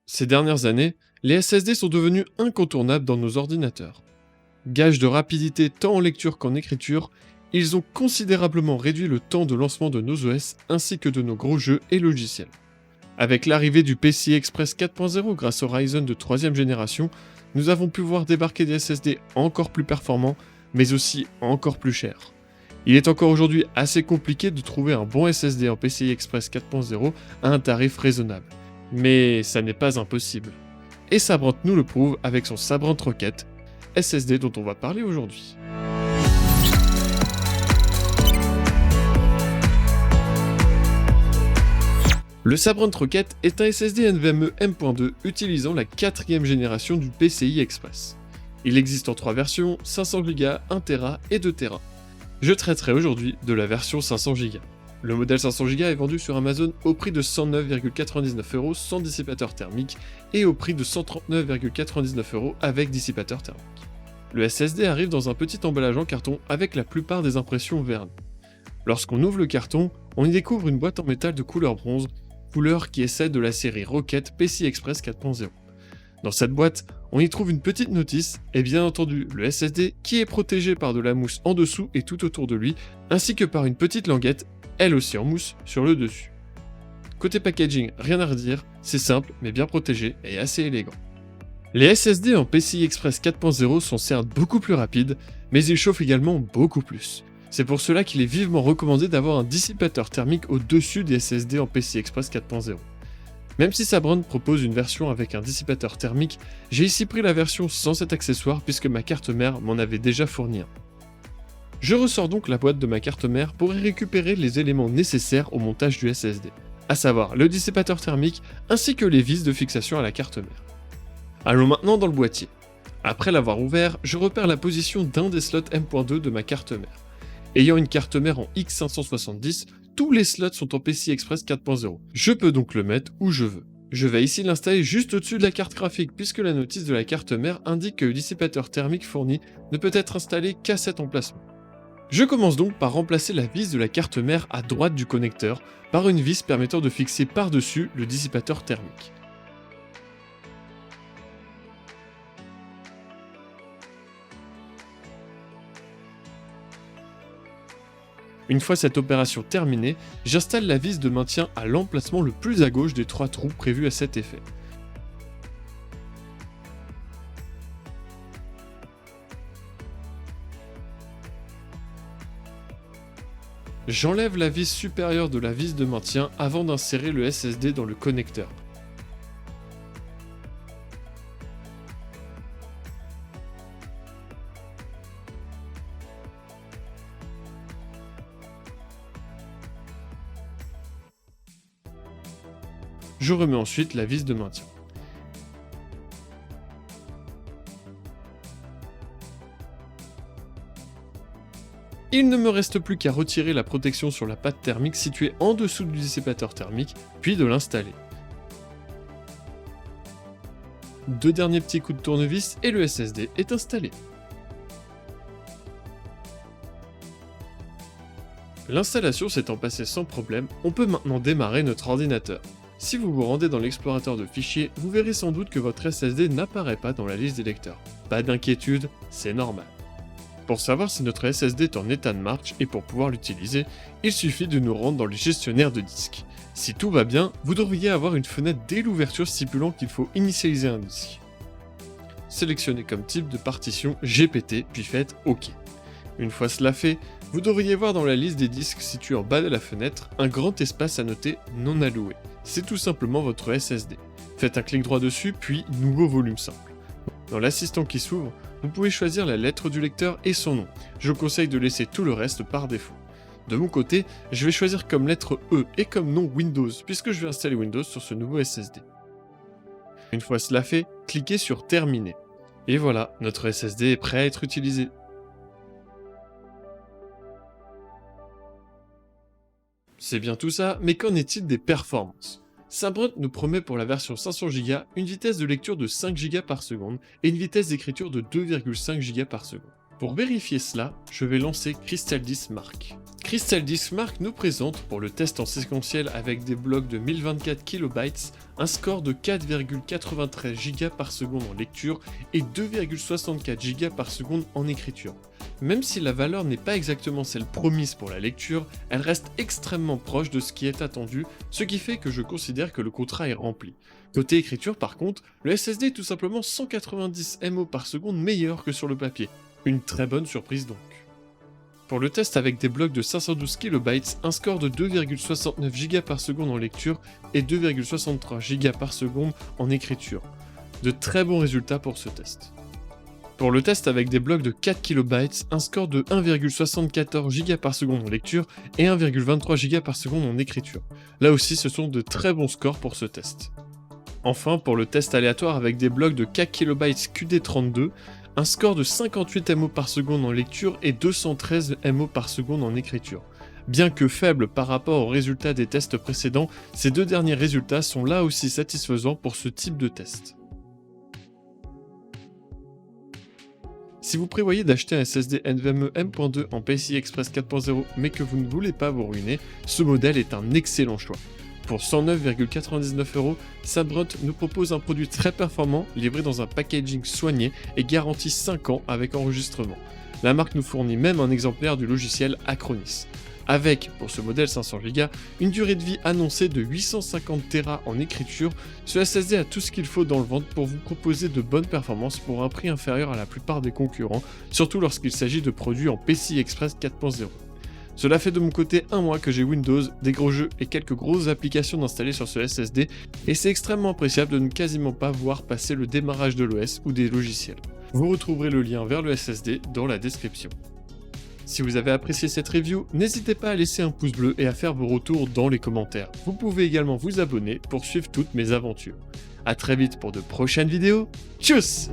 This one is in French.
Ces dernières années, les SSD sont devenus incontournables dans nos ordinateurs. Gage de rapidité tant en lecture qu'en écriture, ils ont considérablement réduit le temps de lancement de nos OS ainsi que de nos gros jeux et logiciels. Avec l'arrivée du PCI Express 4.0 grâce au Ryzen de 3ème génération, nous avons pu voir débarquer des SSD encore plus performants, mais aussi encore plus chers. Il est encore aujourd'hui assez compliqué de trouver un bon SSD en PCI Express 4.0 à un tarif raisonnable. Mais ça n'est pas impossible. Et Sabrent nous le prouve avec son Sabrent Rocket, SSD dont on va parler aujourd'hui. Le Sabrent Rocket est un SSD NVMe M.2 utilisant la 4ème génération du PCI Express. Il existe en 3 versions, 500Go, 1TB et 2TB. Je traiterai aujourd'hui de la version 500Go. Le modèle 500Go est vendu sur Amazon au prix de 109,99€ sans dissipateur thermique et au prix de 139,99€ avec dissipateur thermique. Le SSD arrive dans un petit emballage en carton avec la plupart des impressions vernies. Lorsqu'on ouvre le carton, on y découvre une boîte en métal de couleur bronze, couleur qui est celle de la série Rocket PCI Express 4.0. Dans cette boîte, on y trouve une petite notice et bien entendu le SSD qui est protégé par de la mousse en dessous et tout autour de lui, ainsi que par une petite languette, elle aussi en mousse, sur le dessus. Côté packaging, rien à redire, c'est simple mais bien protégé et assez élégant. Les SSD en PCI Express 4.0 sont certes beaucoup plus rapides, mais ils chauffent également beaucoup plus. C'est pour cela qu'il est vivement recommandé d'avoir un dissipateur thermique au-dessus des SSD en PCI Express 4.0. Même si Sabrent propose une version avec un dissipateur thermique, j'ai ici pris la version sans cet accessoire puisque ma carte mère m'en avait déjà fourni un. Je ressors donc la boîte de ma carte mère pour y récupérer les éléments nécessaires au montage du SSD, à savoir le dissipateur thermique ainsi que les vis de fixation à la carte mère. Allons maintenant dans le boîtier. Après l'avoir ouvert, je repère la position d'un des slots M.2 de ma carte mère. Ayant une carte mère en X570, tous les slots sont en PCI Express 4.0. Je peux donc le mettre où je veux. Je vais ici l'installer juste au-dessus de la carte graphique puisque la notice de la carte mère indique que le dissipateur thermique fourni ne peut être installé qu'à cet emplacement. Je commence donc par remplacer la vis de la carte mère à droite du connecteur par une vis permettant de fixer par-dessus le dissipateur thermique. Une fois cette opération terminée, j'installe la vis de maintien à l'emplacement le plus à gauche des 3 trous prévus à cet effet. J'enlève la vis supérieure de la vis de maintien avant d'insérer le SSD dans le connecteur. Je remets ensuite la vis de maintien. Il ne me reste plus qu'à retirer la protection sur la patte thermique située en dessous du dissipateur thermique, puis de l'installer. 2 derniers petits coups de tournevis et le SSD est installé. L'installation s'étant passée sans problème, on peut maintenant démarrer notre ordinateur. Si vous vous rendez dans l'explorateur de fichiers, vous verrez sans doute que votre SSD n'apparaît pas dans la liste des lecteurs. Pas d'inquiétude, c'est normal. Pour savoir si notre SSD est en état de marche et pour pouvoir l'utiliser, il suffit de nous rendre dans le gestionnaire de disque. Si tout va bien, vous devriez avoir une fenêtre dès l'ouverture stipulant qu'il faut initialiser un disque. Sélectionnez comme type de partition GPT puis faites OK. Une fois cela fait, vous devriez voir dans la liste des disques situés en bas de la fenêtre un grand espace à noter non alloué. C'est tout simplement votre SSD. Faites un clic droit dessus puis nouveau volume simple. Dans l'assistant qui s'ouvre, vous pouvez choisir la lettre du lecteur et son nom. Je vous conseille de laisser tout le reste par défaut. De mon côté, je vais choisir comme lettre E et comme nom Windows puisque je vais installer Windows sur ce nouveau SSD. Une fois cela fait, cliquez sur Terminer. Et voilà, notre SSD est prêt à être utilisé. C'est bien tout ça, mais qu'en est-il des performances? Sabrent nous promet pour la version 500Go une vitesse de lecture de 5Go par seconde et une vitesse d'écriture de 2,5Go par seconde. Pour vérifier cela, je vais lancer Crystal 10 Mark. Crystal Disk Mark nous présente, pour le test en séquentiel avec des blocs de 1024 KB, un score de 4,93 Go par seconde en lecture et 2,64 Go par seconde en écriture. Même si la valeur n'est pas exactement celle promise pour la lecture, elle reste extrêmement proche de ce qui est attendu, ce qui fait que je considère que le contrat est rempli. Côté écriture par contre, le SSD est tout simplement 190 MO par seconde meilleur que sur le papier. Une très bonne surprise donc. Pour le test avec des blocs de 512 KB, un score de 2,69 Go par seconde en lecture et 2,63 Go par seconde en écriture. De très bons résultats pour ce test. Pour le test avec des blocs de 4 KB, un score de 1,74 Go par seconde en lecture et 1,23 Go par seconde en écriture. Là aussi, ce sont de très bons scores pour ce test. Enfin, pour le test aléatoire avec des blocs de 4 KB QD32, un score de 58 MO par seconde en lecture et 213 MO par seconde en écriture. Bien que faible par rapport aux résultats des tests précédents, ces deux derniers résultats sont là aussi satisfaisants pour ce type de test. Si vous prévoyez d'acheter un SSD NVMe M.2 en PCI Express 4.0 mais que vous ne voulez pas vous ruiner, ce modèle est un excellent choix. Pour 109,99€, Sabrunt nous propose un produit très performant, livré dans un packaging soigné et garanti 5 ans avec enregistrement. La marque nous fournit même un exemplaire du logiciel Acronis. Avec, pour ce modèle 500Go, une durée de vie annoncée de 850 Tera en écriture, ce SSD a tout ce qu'il faut dans le ventre pour vous proposer de bonnes performances pour un prix inférieur à la plupart des concurrents, surtout lorsqu'il s'agit de produits en PCI Express 4.0. Cela fait de mon côté un mois que j'ai Windows, des gros jeux et quelques grosses applications d'installer sur ce SSD, et c'est extrêmement appréciable de ne quasiment pas voir passer le démarrage de l'OS ou des logiciels. Vous retrouverez le lien vers le SSD dans la description. Si vous avez apprécié cette review, n'hésitez pas à laisser un pouce bleu et à faire vos retours dans les commentaires. Vous pouvez également vous abonner pour suivre toutes mes aventures. A très vite pour de prochaines vidéos. Tchuss!